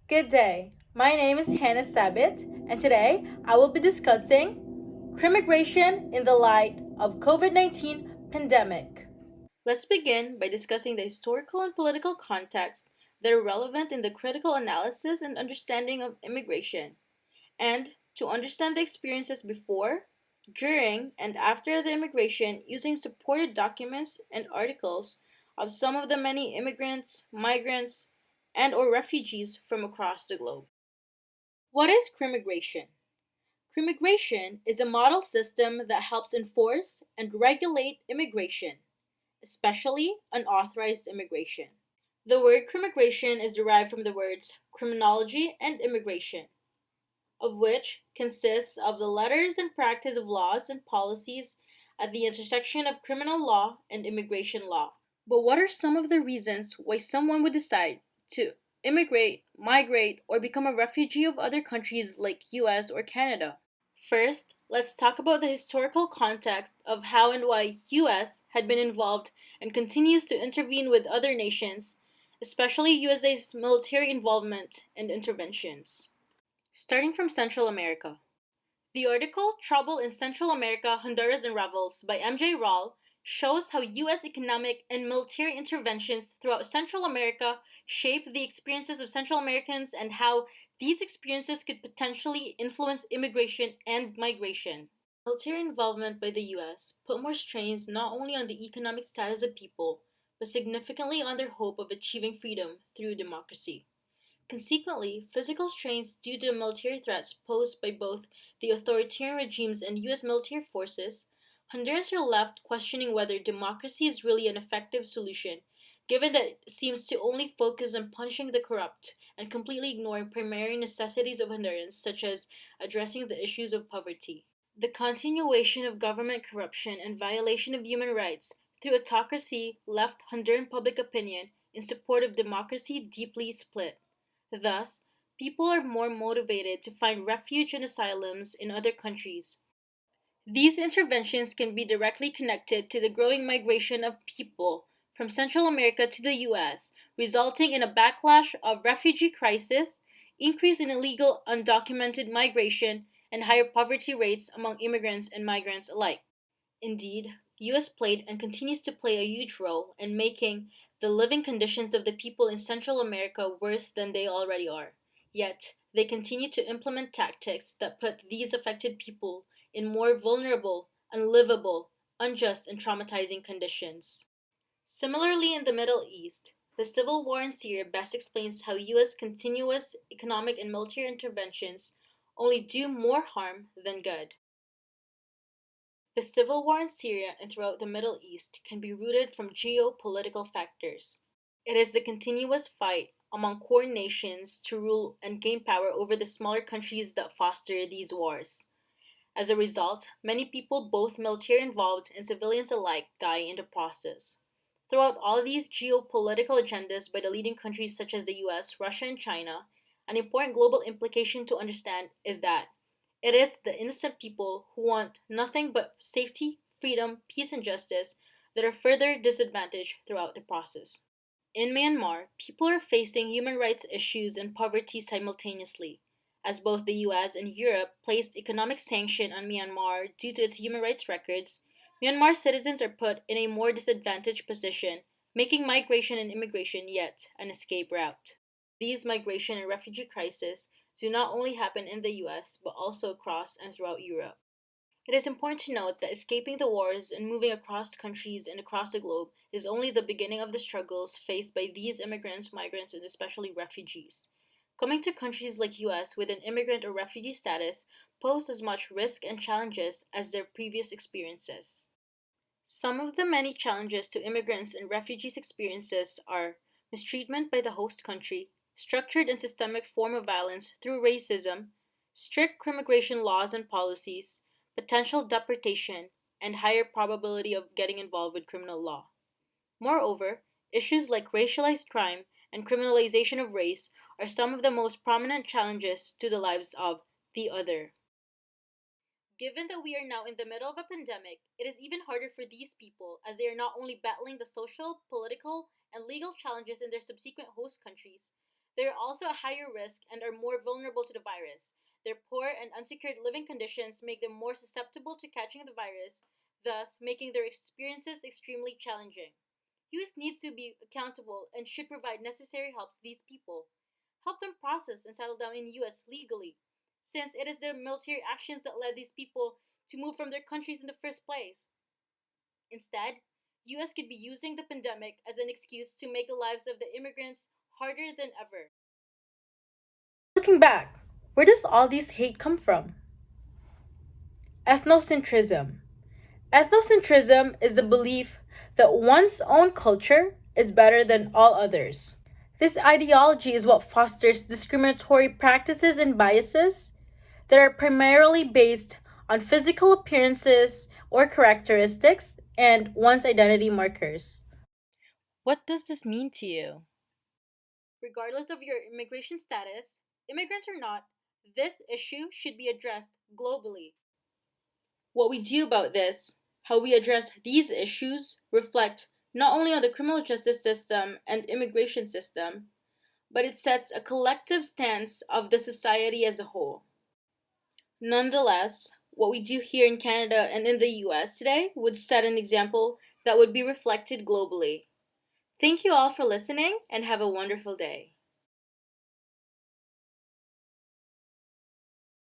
Good day. My name is Hannah Sabit, and today I will be discussing Crimmigration in the light of COVID-19 pandemic. Let's begin by discussing the historical and political context that are relevant in the critical analysis and understanding of immigration, and to understand the experiences before, during, and after the immigration using supported documents and articles of some of the many immigrants, migrants, and or refugees from across the globe. What is crimmigration? Crimmigration is a model system that helps enforce and regulate immigration, especially unauthorized immigration. The word crimmigration is derived from the words criminology and immigration, of which consists of the letters and practice of laws and policies at the intersection of criminal law and immigration law. But what are some of the reasons why someone would decide to immigrate, migrate, or become a refugee of other countries like US or Canada? First, let's talk about the historical context of how and why US had been involved and continues to intervene with other nations, especially USA's military involvement and interventions. Starting from Central America. The article Trouble in Central America, Honduras and Rebels by MJ Rawl shows how U.S. economic and military interventions throughout Central America shape the experiences of Central Americans and how these experiences could potentially influence immigration and migration. Military involvement by the U.S. put more strains not only on the economic status of people, but significantly on their hope of achieving freedom through democracy. Consequently, physical strains due to the military threats posed by both the authoritarian regimes and U.S. military forces, Hondurans are left questioning whether democracy is really an effective solution, given that it seems to only focus on punishing the corrupt and completely ignoring primary necessities of Hondurans, such as addressing the issues of poverty. The continuation of government corruption and violation of human rights through autocracy left Honduran public opinion in support of democracy deeply split. Thus, people are more motivated to find refuge and asylums in other countries. These interventions can be directly connected to the growing migration of people from Central America to the US, resulting in a backlash of refugee crisis, increase in illegal undocumented migration, and higher poverty rates among immigrants and migrants alike. Indeed, US played and continues to play a huge role in making the living conditions of the people in Central America worse than they already are. Yet, they continue to implement tactics that put these affected people in more vulnerable, unlivable, unjust, and traumatizing conditions. Similarly, in the Middle East, the civil war in Syria best explains how US continuous economic and military interventions only do more harm than good. The civil war in Syria and throughout the Middle East can be rooted from geopolitical factors. It is the continuous fight among core nations to rule and gain power over the smaller countries that foster these wars. As a result, many people, both military involved and civilians alike, die in the process. Throughout all these geopolitical agendas by the leading countries such as the US, Russia, and China, an important global implication to understand is that it is the innocent people who want nothing but safety, freedom, peace, and justice that are further disadvantaged throughout the process. In Myanmar, people are facing human rights issues and poverty simultaneously, as both the US and Europe placed economic sanction on Myanmar due to its human rights records. Myanmar citizens are put in a more disadvantaged position, making migration and immigration yet an escape route. These migration and refugee crises do not only happen in the US but also across and throughout Europe. It is important to note that escaping the wars and moving across countries and across the globe is only the beginning of the struggles faced by these immigrants, migrants, and especially refugees. Coming to countries like US with an immigrant or refugee status pose as much risk and challenges as their previous experiences. Some of the many challenges to immigrants and refugees' experiences are mistreatment by the host country, structured and systemic form of violence through racism, strict crimmigration laws and policies, potential deportation, and higher probability of getting involved with criminal law. Moreover, issues like racialized crime and criminalization of race are some of the most prominent challenges to the lives of the other. Given that we are now in the middle of a pandemic, it is even harder for these people as they are not only battling the social, political, and legal challenges in their subsequent host countries, They are also at higher risk and are more vulnerable to the virus. Their poor and unsecured living conditions make them more susceptible to catching the virus, thus making their experiences extremely challenging. US needs to be accountable and should provide necessary help to these people. Help them process and settle down in US legally, since it is their military actions that led these people to move from their countries in the first place. Instead, US could be using the pandemic as an excuse to make the lives of the immigrants harder than ever. Looking back, where does all this hate come from? Ethnocentrism. Ethnocentrism is the belief that one's own culture is better than all others. This ideology is what fosters discriminatory practices and biases that are primarily based on physical appearances or characteristics and one's identity markers. What does this mean to you? Regardless of your immigration status, immigrant or not, this issue should be addressed globally. What we do about this, how we address these issues, reflect not only on the criminal justice system and immigration system, but it sets a collective stance of the society as a whole. Nonetheless, what we do here in Canada and in the US today would set an example that would be reflected globally. Thank you all for listening and have a wonderful day.